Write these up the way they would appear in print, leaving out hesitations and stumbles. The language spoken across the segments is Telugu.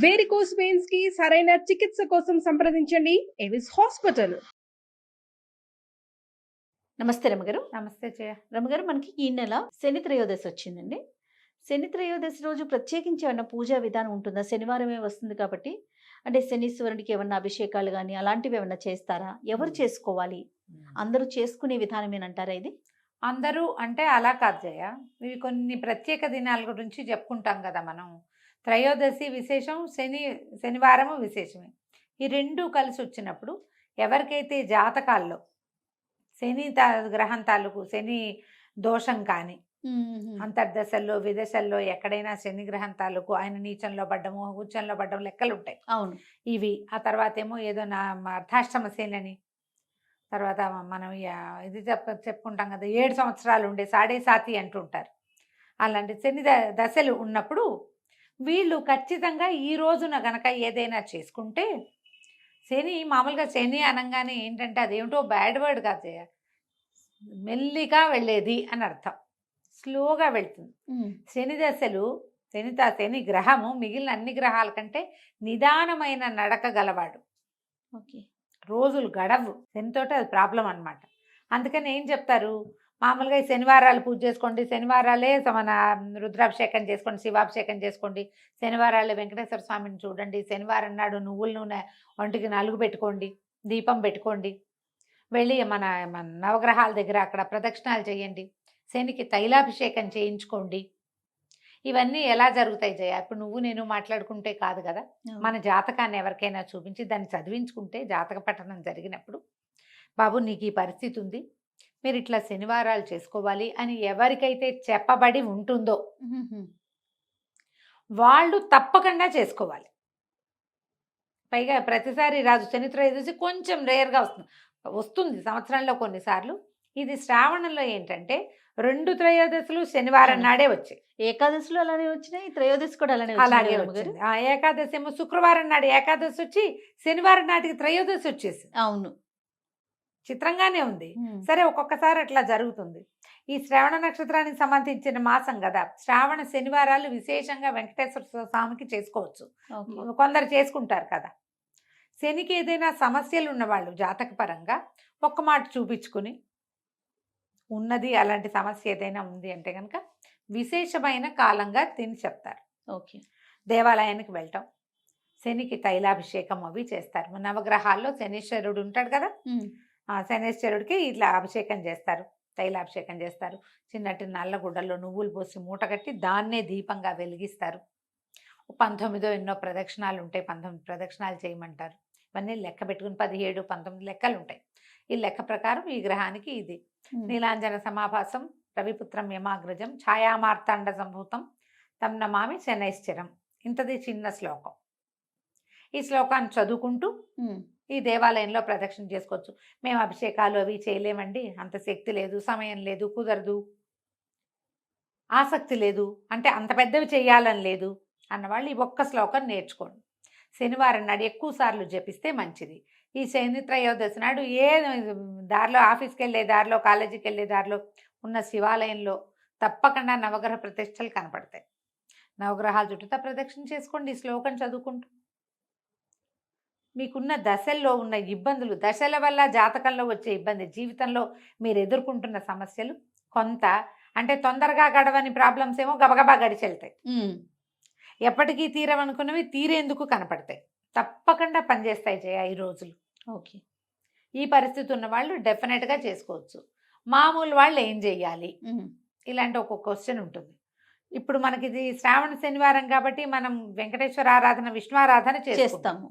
వేరికోస్ వెయిన్స్ కి సరైన చికిత్స కోసం సంప్రదించండి ఎవిస్ హాస్పిటల్. నమస్తే రమగారు. నమస్తే జయ. రమగారు, మనకి ఈ నెల శని త్రయోదశి వచ్చిందండి. శని త్రయోదశి రోజు ప్రత్యేకించి ఏమన్నా పూజా విధానం ఉంటుందా? శనివారమే వస్తుంది కాబట్టి, అంటే శనీశ్వరునికి ఏమన్నా అభిషేకాలు కానీ అలాంటివి ఏమన్నా చేస్తారా? ఎవరు చేసుకోవాలి? అందరూ చేసుకునే విధానమేనంటారా ఇది? అందరూ అంటే అలా కాదు జయ. ఇవి కొన్ని ప్రత్యేక దినాల గురించి చెప్పుకుంటాం కదా మనం. త్రయోదశి విశేషం, శనివారము విశేషమే. ఈ రెండు కలిసి వచ్చినప్పుడు ఎవరికైతే జాతకాల్లో శని గ్రహం తాలూకు శని దోషం కానీ, అంతర్దశల్లో విదశల్లో ఎక్కడైనా శని గ్రహం తాలూకు ఆయన నీచంలో పడ్డము, ఉచ్చంలో పడ్డం లెక్కలు ఉంటాయి. అవును. ఇవి ఆ తర్వాత ఏమో ఏదో నా అర్ధాష్టమ శని, తర్వాత మనం ఇది చెప్పుకుంటాం కదా, 7 సంవత్సరాలు ఉండే సాడే సాతి అంటుంటారు. అలాంటి శని దశలు ఉన్నప్పుడు వీళ్ళు ఖచ్చితంగా ఈ రోజున గనక ఏదైనా చేసుకుంటే, శని మామూలుగా శని అనగానే ఏంటంటే అదేమిటో బ్యాడ్ వర్డ్ కాదు, మెల్లిగా వెళ్ళేది అని అర్థం. స్లోగా వెళ్తుంది. శని దశలు, శని గ్రహము మిగిలిన అన్ని గ్రహాల కంటే నిదానమైన నడక గలవాడు. ఓకే. రోజులు గడవు శనితోటి, అది ప్రాబ్లం అనమాట. అందుకని ఏం చెప్తారు, మామూలుగా ఈ శనివారాలు పూజ చేసుకోండి, శనివారాలే మన రుద్రాభిషేకం చేసుకోండి, శివాభిషేకం చేసుకోండి, శనివారాలే వెంకటేశ్వర స్వామిని చూడండి, శనివారం నాడు నువ్వుల నూనె ఒంటికి నలుగు పెట్టుకోండి, దీపం పెట్టుకోండి, వెళ్ళి మన నవగ్రహాల దగ్గర అక్కడ ప్రదక్షిణాలు చేయండి, శనికి తైలాభిషేకం చేయించుకోండి. ఇవన్నీ ఎలా జరుగుతాయి జయ? ఇప్పుడు నువ్వు నేను మాట్లాడుకుంటే కాదు కదా, మన జాతకాన్ని ఎవరికైనా చూపించి దాన్ని చదివించుకుంటే, జాతక పఠనం జరిగినప్పుడు బాబు నీకు ఈ పరిస్థితి ఉంది, మీరు ఇట్లా శనివారాలు చేసుకోవాలి అని ఎవరికైతే చెప్పబడి ఉంటుందో వాళ్ళు తప్పకుండా చేసుకోవాలి. పైగా ప్రతిసారి రాజు శని త్రయోదశి కొంచెం రేర్గా వస్తుంది సంవత్సరంలో కొన్నిసార్లు. ఇది శ్రావణంలో ఏంటంటే 2 త్రయోదశులు శనివారం నాడే వచ్చాయి. ఏకాదశిలో అలానే వచ్చినాయి, త్రయోదశి కూడా అలాగే వచ్చింది. ఏకాదశి ఏమో శుక్రవారం నాడు ఏకాదశి వచ్చి శనివారం నాటికి త్రయోదశి వచ్చేసి. అవును, చిత్రంగానే ఉంది. సరే, ఒక్కొక్కసారి అట్లా జరుగుతుంది. ఈ శ్రావణ నక్షత్రానికి సంబంధించిన మాసం కదా, శ్రావణ శనివారాలు విశేషంగా వెంకటేశ్వర స్వామికి చేసుకోవచ్చు. కొందరు చేసుకుంటారు కదా. శనికి ఏదైనా సమస్యలు ఉన్నవాళ్ళు జాతకపరంగా ఒక్క మాట చూపించుకుని ఉన్నది, అలాంటి సమస్య ఏదైనా ఉంది అంటే కనుక విశేషమైన కాలంగా తిని చెప్తారు. ఓకే. దేవాలయానికి వెళ్ళటం, శనికి తైలాభిషేకం అవి చేస్తారు. నవగ్రహాల్లో శనీశ్వరుడు ఉంటాడు కదా, ఆ శనీశ్వరుడికి ఇట్లా అభిషేకం చేస్తారు, తైలాభిషేకం చేస్తారు. చిన్నటి నల్ల గుడ్డల్లో నువ్వులు పోసి మూట కట్టి దాన్నే దీపంగా వెలిగిస్తారు. 19 ఎన్నో ప్రదక్షిణాలు ఉంటాయి, 19 ప్రదక్షిణాలు చేయమంటారు. ఇవన్నీ లెక్క పెట్టుకుని 17, 19 లెక్కలు ఉంటాయి. ఈ లెక్క ప్రకారం ఈ గ్రహానికి ఇది నీలాంజన సమాభాసం రవిపుత్రం యమాగ్రజం ఛాయామార్తాండ సంభూతం తం నమామి శనైశ్చరం. ఇంతది చిన్న శ్లోకం. ఈ శ్లోకాన్ని చదువుకుంటూ ఈ దేవాలయంలో ప్రదక్షిణ చేసుకోవచ్చు. మేము అభిషేకాలు అవి చేయలేమండి, అంత శక్తి లేదు, సమయం లేదు, కుదరదు, ఆసక్తి లేదు, అంటే అంత పెద్దవి చేయాలని లేదు అన్నవాళ్ళు ఈ ఒక్క శ్లోకం నేర్చుకోండి. శనివారం నాడు ఎక్కువ సార్లు జపిస్తే మంచిది. ఈ శని త్రయోదశి నాడు ఏ దారిలో, ఆఫీస్కి వెళ్ళే దారిలో, కాలేజీకి వెళ్ళే దారిలో ఉన్న శివాలయంలో తప్పకుండా నవగ్రహ ప్రతిష్టలు కనపడతాయి. నవగ్రహాల చుట్టూతా ప్రదక్షిణ చేసుకోండి ఈ శ్లోకం చదువుకుంటూ. మీకున్న దశల్లో ఉన్న ఇబ్బందులు, దశల వల్ల జాతకంలో వచ్చే ఇబ్బంది, జీవితంలో మీరు ఎదుర్కొంటున్న సమస్యలు కొంత, అంటే తొందరగా గడవని ప్రాబ్లమ్స్ ఏమో గబగబా గడిచెళ్తాయి. ఎప్పటికీ తీరవనుకున్నవి తీరేందుకు కనపడతాయి. తప్పకుండా పనిచేస్తాయి జయ ఈ రోజులు. ఓకే. ఈ పరిస్థితి ఉన్న వాళ్ళు డెఫినెట్గా చేసుకోవచ్చు. మామూలు వాళ్ళు ఏం చెయ్యాలి, ఇలాంటి ఒక క్వశ్చన్ ఉంటుంది. ఇప్పుడు మనకి ఇది శ్రావణ శనివారం కాబట్టి మనం వెంకటేశ్వర ఆరాధన, విష్ణు ఆరాధన చేస్తాము.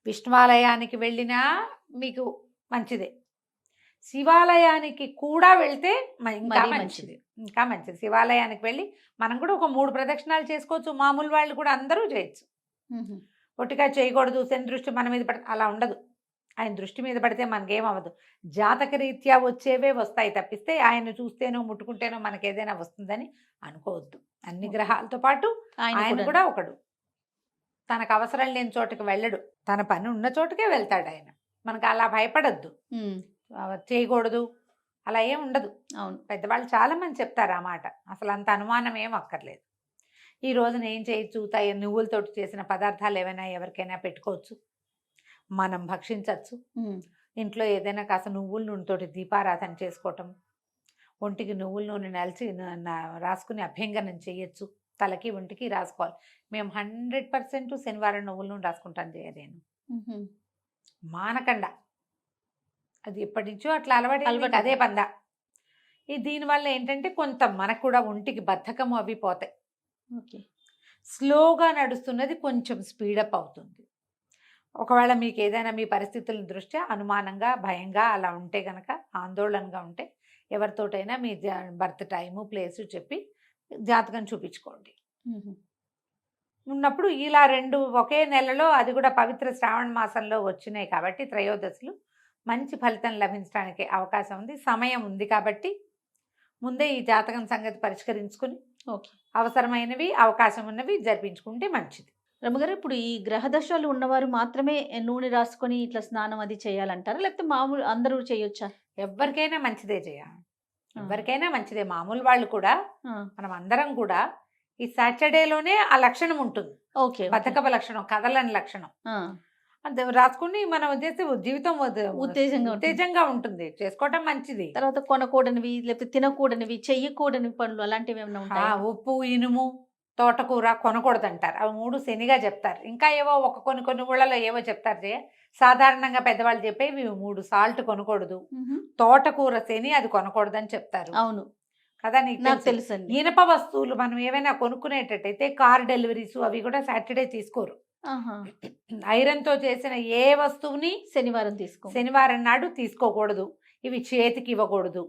విష్ణువాలయానికి వెళ్ళినా మీకు మంచిదే, శివాలయానికి కూడా వెళ్తే ఇంకా మంచిది, ఇంకా మంచిది. శివాలయానికి వెళ్ళి మనం కూడా ఒక 3 ప్రదక్షిణాలు చేసుకోవచ్చు. మామూలు వాళ్ళు కూడా అందరూ చేయొచ్చు. ఒట్టిగా చేయకూడదు, శని దృష్టి మన మీద పడితే అలా ఉండదు. ఆయన దృష్టి మీద పడితే మనకేమవ్వదు. జాతక రీత్యా వచ్చేవే వస్తాయి తప్పిస్తే ఆయన చూస్తేనో ముట్టుకుంటేనో మనకి ఏదైనా వస్తుందని అనుకోవద్దు. అన్ని గ్రహాలతో పాటు ఆయన కూడా ఒకడు. తనకు అవసరం లేని చోటుకి వెళ్ళడు, తన పని ఉన్న చోటుకే వెళ్తాడు ఆయన. మనకు అలా భయపడద్దు, చేయకూడదు అలా ఏం ఉండదు. అవును, పెద్దవాళ్ళు చాలా మంది చెప్తారు ఆ మాట, అసలు అంత అనుమానం ఏం అక్కర్లేదు. ఈ రోజున ఏం చేయొచ్చు, నువ్వులతోటి చేసిన పదార్థాలు ఏమైనా ఎవరికైనా పెట్టుకోవచ్చు, మనం భక్షించవచ్చు. ఇంట్లో ఏదైనా కాస్త నువ్వుల నూనెతోటి దీపారాధన చేసుకోవటం, ఒంటికి నువ్వుల నూనె నలిచి రాసుకుని అభ్యంగనం చేయొచ్చు. తలకి ఒంటికి రాసుకోవాలి. మేము 100% శనివారం నువ్వుల నూనె రాసుకుంటాను జయ నేను. మానకండ అది ఎప్పటి నుంచో అట్లా అలవాటు, అదే పందా. దీనివల్ల ఏంటంటే కొంత మనకు కూడా ఒంటికి బద్ధకము అవి పోతాయి. ఓకే. స్లోగా నడుస్తున్నది కొంచెం స్పీడప్ అవుతుంది. ఒకవేళ మీకు ఏదైనా మీ పరిస్థితుల దృష్ట్యా అనుమానంగా, భయంగా అలా ఉంటే కనుక, ఆందోళనగా ఉంటే ఎవరితోటైనా మీ బర్త్ టైము, ప్లేసు చెప్పి జాతకం చూపించుకోండి. ఉన్నప్పుడు ఇలా 2 ఒకే నెలలో, అది కూడా పవిత్ర శ్రావణ మాసంలో వచ్చినాయి కాబట్టి త్రయోదశులు, మంచి ఫలితం లభించడానికి అవకాశం ఉంది. సమయం ఉంది కాబట్టి ముందే ఈ జాతకం సంగతి పరిష్కరించుకుని ఓకే. అవసరమైనవి, అవకాశం ఉన్నవి జరిపించుకుంటే మంచిది. రమ్మగారు, ఇప్పుడు ఈ గ్రహ దశలు ఉన్నవారు మాత్రమే నూనె రాసుకొని ఇట్లా స్నానం అది చేయాలంటారా, లేకపోతే మామూలు అందరూ చేయొచ్చా? ఎవరికైనా మంచిదే జయ, ఎవరికైనా మంచిదే. మామూలు వాళ్ళు కూడా, మనం అందరం కూడా ఈ సాటర్డేలోనే ఆ లక్షణం ఉంటుంది. ఓకే. బతకపు లక్షణం, కదలని లక్షణం. అది రాసుకుని మనం చేస్తే జీవితం ఉత్తేజంగా ఉంటుంది. చేసుకోవటం మంచిది. తర్వాత కొనకూడనివి, లేకపోతే తినకూడనివి, చెయ్యకూడని పనులు అలాంటివి ఏమైనా ఉంటాయా? ఉప్పు, ఇనుము, తోటకూర కొనకూడదు అంటారు. అవి 3 శనిగా చెప్తారు. ఇంకా ఏవో కొన్ని ఊళ్ళలో ఏవో చెప్తారు జయ. సాధారణంగా పెద్దవాళ్ళు చెప్పేవి 3 సాల్ట్ కొనకూడదు, తోటకూర శని, అది కొనకూడదని చెప్తారు. అవును కదా, నీకు తెలుసు. ఇనప వస్తువులు మనం ఏమైనా కొనుక్కునేటట్టయితే కార్ డెలివరీస్ అవి కూడా సాటర్డే తీసుకోరు. ఐరన్తో చేసిన ఏ వస్తువుని శనివారం నాడు తీసుకోకూడదు. ఇవి చేతికి ఇవ్వకూడదు.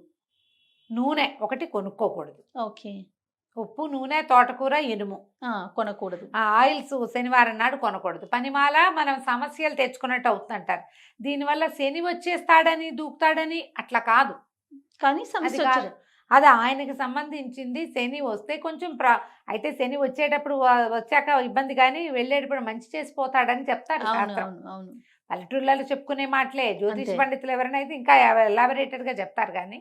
నూనె ఒకటి కొనుక్కోకూడదు. ఓకే. ఉప్పు, నూనె, తోటకూర, ఇనుము కొనకూడదు. ఆయిల్స్ శనివారం నాడు కొనకూడదు. పనిమాల మనం సమస్యలు తెచ్చుకున్నట్టు అవుతుందంటారు. దీనివల్ల శని వచ్చేస్తాడని, దూకుతాడని అట్లా కాదు. కానీ సమస్య అది ఆయనకి సంబంధించింది. శని వస్తే కొంచెం అయితే శని వచ్చేటప్పుడు వచ్చాక ఇబ్బంది, కానీ వెళ్ళేటప్పుడు మంచి చేసిపోతాడని చెప్తారు శాస్త్రం. పల్లెటూళ్ళలో చెప్పుకునే మాటలే. జ్యోతిష పండితులు ఎవరైనా అయితే ఇంకా ఎలాబరేటెడ్ గా చెప్తారు. కానీ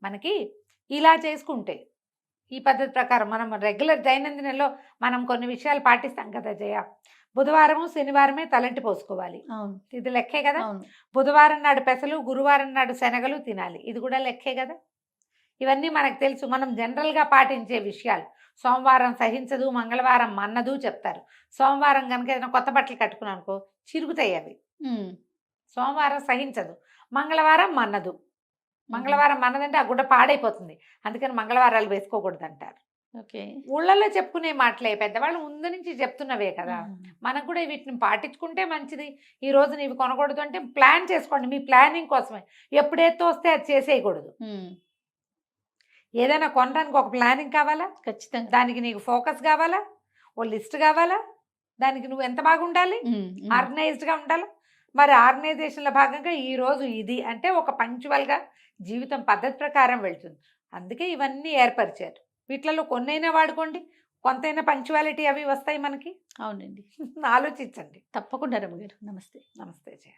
మనకి ఇలా చేసుకుంటే ఈ పద్ధతి ప్రకారం మనం రెగ్యులర్ దైనందినంలో మనం కొన్ని విషయాలు పాటిస్తాం కదా జయ. బుధవారము, శనివారమే తలంటి పోసుకోవాలి. ఇది లెక్కే కదా. బుధవారం నాడు పెసలు, గురువారం నాడు శనగలు తినాలి. ఇది కూడా లెక్కే కదా. ఇవన్నీ మనకు తెలుసు, మనం జనరల్గా పాటించే విషయాలు. సోమవారం సహించదు, మంగళవారం మన్నదు చెప్తారు. సోమవారం కనుక ఏదైనా కొత్త బట్టలు కట్టుకున్నానుకో చిరుగుతాయి అవి. సోమవారం సహించదు, మంగళవారం మన్నదు. మంగళవారం మన్నదంటే ఆ గుడ్డ పాడైపోతుంది, అందుకని మంగళవారాలు వేసుకోకూడదు అంటారు. ఊళ్ళల్లో చెప్పుకునే మాటలే, పెద్దవాళ్ళు ముందు నుంచి చెప్తున్నవే కదా. మనకు కూడా వీటిని పాటించుకుంటే మంచిది. ఈ రోజు నీవి కొనకూడదు అంటే ప్లాన్ చేసుకోండి, మీ ప్లానింగ్ కోసమే. ఎప్పుడైతే వస్తే అది చేసేయకూడదు. ఏదైనా కొనడానికి ఒక ప్లానింగ్ కావాలా, ఖచ్చితంగా. దానికి నీకు ఫోకస్ కావాలా, ఓ లిస్ట్ కావాలా, దానికి నువ్వు ఎంత బాగా ఉండాలి, ఆర్గనైజ్డ్గా ఉండాలి. మరి ఆర్గనైజేషన్లో భాగంగా ఈరోజు ఇది అంటే ఒక పంక్చువల్గా జీవితం పద్ధతి ప్రకారం వెళ్తుంది. అందుకే ఇవన్నీ ఏర్పరిచారు. వీటిలలో కొన్నైనా వాడుకోండి, కొంతైనా పంక్చువాలిటీ అవి వస్తాయి మనకి. అవునండి. ఆలోచించండి తప్పకుండా రమ్మ గారు. నమస్తే. నమస్తే జయ.